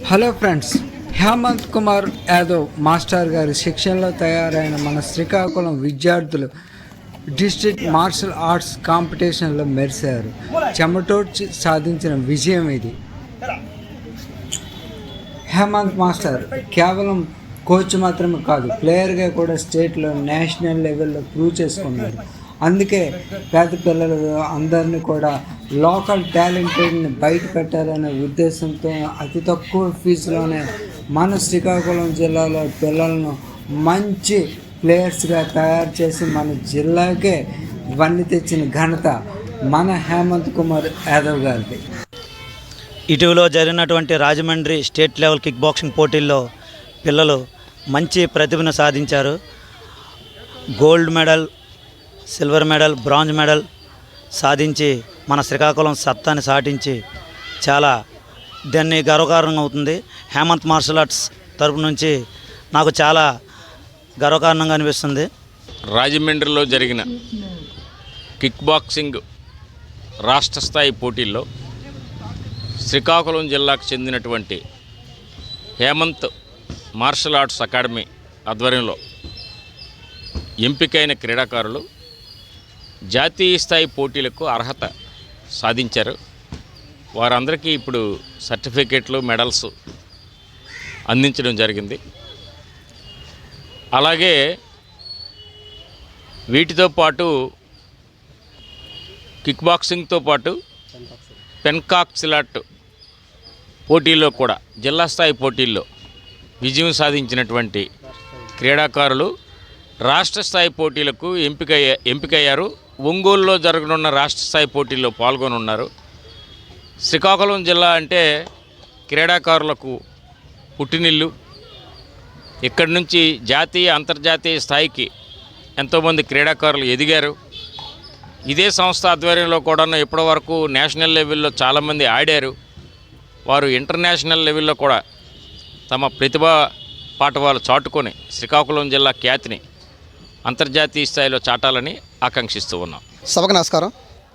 Hello friends, Hemant Kumar Yadav master గారి శిక్షణలో తయారైన మన శ్రీకాకుళం విద్యార్థులు డిస్ట్రిక్ట్ మార్షల్ ఆర్ట్స్ కాంపిటీషన్లో మెరిశారు. చెమటోడ్చి సాధించిన విజయం ఇది. హేమంత్ మాస్టర్ కేవలం కోచ్ మాత్రమే కాదు, ప్లేయర్గా కూడా స్టేట్లో నేషనల్ లెవెల్లో ప్రూవ్ చేసుకున్నారు. అందుకే పేద పిల్లలు అందరినీ కూడా లోకల్ టాలెంటెడ్ని బయట పెట్టాలనే ఉద్దేశంతో అతి తక్కువ ఫీజులోనే మన శ్రీకాకుళం జిల్లాలో పిల్లలను మంచి ప్లేయర్స్గా తయారు చేసి మన జిల్లాకే వన్నీ తెచ్చిన ఘనత మన హేమంత్ కుమార్ యాదవ్ గారిది. ఇటీవల జరిగినటువంటి Rajahmundry state level kick boxing పోటీల్లో పిల్లలు మంచి ప్రతిభను సాధించారు. Gold medal, silver medal, bronze medal సాధించి మన శ్రీకాకుళం సత్తాని సాటించి చాలా దాన్ని గర్వకారణంగా అవుతుంది. హేమంత్ మార్షల్ ఆర్ట్స్ తరపు నుంచి నాకు చాలా గర్వకారణంగా అనిపిస్తుంది. రాజమండ్రిలో జరిగిన కిక్ బాక్సింగ్ రాష్ట్ర స్థాయి పోటీల్లో శ్రీకాకుళం జిల్లాకు చెందినటువంటి హేమంత్ మార్షల్ ఆర్ట్స్ అకాడమీ ఆధ్వర్యంలో ఎంపికైన క్రీడాకారులు జాతీయ స్థాయి పోటీలకు అర్హత సాధించారు. వారందరికీ ఇప్పుడు సర్టిఫికేట్లు, మెడల్స్ అందించడం జరిగింది. అలాగే వీటితో పాటు కిక్ బాక్సింగ్తో పాటు పెన్కాక్సిలాట్ పోటీల్లో కూడా జిల్లా స్థాయి పోటీల్లో విజయం సాధించినటువంటి క్రీడాకారులు రాష్ట్ర స్థాయి పోటీలకు ఎంపికయ్యారు. ఒంగోలులో జరగనున్న రాష్ట్ర స్థాయి పోటీల్లో పాల్గొనున్నారు. శ్రీకాకుళం జిల్లా అంటే క్రీడాకారులకు పుట్టినిల్లు. ఇక్కడి నుంచి జాతీయ, అంతర్జాతీయ స్థాయికి ఎంతోమంది క్రీడాకారులు ఎదిగారు. ఇదే సంస్థ ఆధ్వర్యంలో కూడా ఇప్పటి వరకు నేషనల్ లెవెల్లో చాలామంది ఆడారు. వారు ఇంటర్నేషనల్ లెవెల్లో కూడా తమ ప్రతిభా పాఠవాలు చాటుకొని శ్రీకాకుళం జిల్లా ఖ్యాతిని అంతర్జాతీయ స్థాయిలో చాటాలని ఆకాంక్షిస్తూ ఉన్నాం. సభకు నమస్కారం.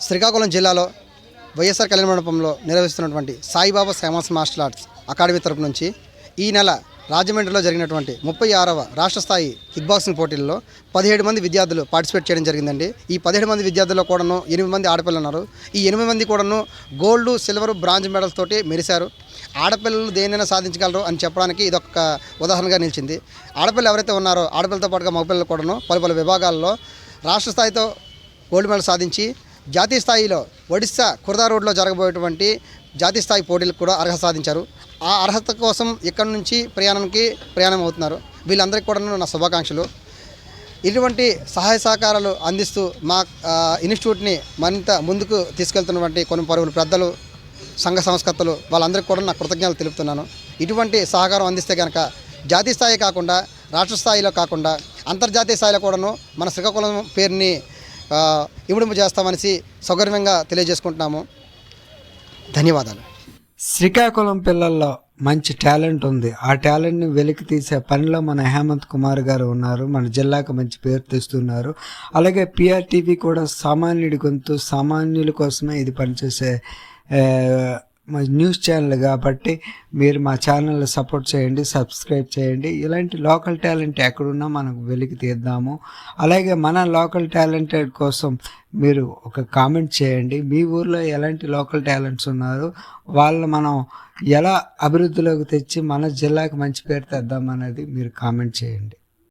శ్రీకాకుళం జిల్లాలో వైఎస్ఆర్ కళ్యాణ మండపంలో నిర్వహిస్తున్నటువంటి Saibaba Hemant martial arts academy తరపు నుంచి ఈ నెల రాజమండ్రిలో జరిగినటువంటి 36వ రాష్ట్ర స్థాయి కిక్ బాక్సింగ్ పోటీల్లో 17 మంది విద్యార్థులు పార్టిసిపేట్ చేయడం జరిగిందండి. ఈ 17 మంది విద్యార్థుల్లో కూడాను 8 మంది ఆడపిల్లలు ఉన్నారు. ఈ 8 మంది కూడాను గోల్డ్, సిల్వర్, బ్రాంజ్ మెడల్స్ తోటి మెరిశారు. ఆడపిల్లలు దేనైనా సాధించగలరు అని చెప్పడానికి ఇదొక ఉదాహరణగా నిలిచింది. ఆడపిల్లలు ఎవరైతే ఉన్నారో ఆడపిల్లలతో పాటుగా మగపిల్లలు కూడాను పలు విభాగాల్లో రాష్ట్ర స్థాయితో గోల్డ్ మెడల్ సాధించి జాతీయ స్థాయిలో ఒడిశా కుర్దా రోడ్లో జరగబోయేటువంటి జాతీయ స్థాయి పోటీలకు కూడా అర్హత సాధించారు. ఆ అర్హత కోసం ఇక్కడి నుంచి ప్రయాణం అవుతున్నారు. వీళ్ళందరికీ కూడా నా శుభాకాంక్షలు. ఇటువంటి సహాయ సహకారాలు అందిస్తూ మా ఇన్స్టిట్యూట్ని మరింత ముందుకు తీసుకెళ్తున్నటువంటి కొన్ని పలువురు పెద్దలు, సంఘ సంస్కర్తలు వాళ్ళందరికీ కూడా నా కృతజ్ఞతలు తెలుపుతున్నాను. ఇటువంటి సహకారం అందిస్తే కనుక జాతీయ స్థాయి కాకుండా రాష్ట్ర స్థాయిలో కాకుండా అంతర్జాతీయ స్థాయిలో కూడాను మన శ్రీకాకుళం పేరుని ఇముడింపు చేస్తామనేసి సౌకర్యంగా తెలియజేసుకుంటున్నాము. ధన్యవాదాలు. శ్రీకాకుళం పిల్లల్లో మంచి టాలెంట్ ఉంది. ఆ టాలెంట్ని వెలికి తీసే పనిలో మన హేమంత్ కుమార్ గారు ఉన్నారు. మన జిల్లాకు మంచి పేరు తెస్తున్నారు. అలాగే పిఆర్టీవీ కూడా సామాన్యుడి గొంతు, సామాన్యుల కోసమే ఇది పనిచేసే న్యూస్ ఛానల్ కాబట్టి మీరు మా ఛానల్ని సపోర్ట్ చేయండి, సబ్స్క్రైబ్ చేయండి. ఇలాంటి లోకల్ టాలెంట్ ఎక్కడున్నా మనకు వెలికి తీద్దాము. అలాగే మన లోకల్ టాలెంటెడ్ కోసం మీరు ఒక కామెంట్ చేయండి. మీ ఊర్లో ఎలాంటి లోకల్ టాలెంట్స్ ఉన్నారో వాళ్ళు మనం ఎలా అభివృద్ధిలోకి తెచ్చి మన జిల్లాకు మంచి పేరు తెద్దామనేది మీరు కామెంట్ చేయండి.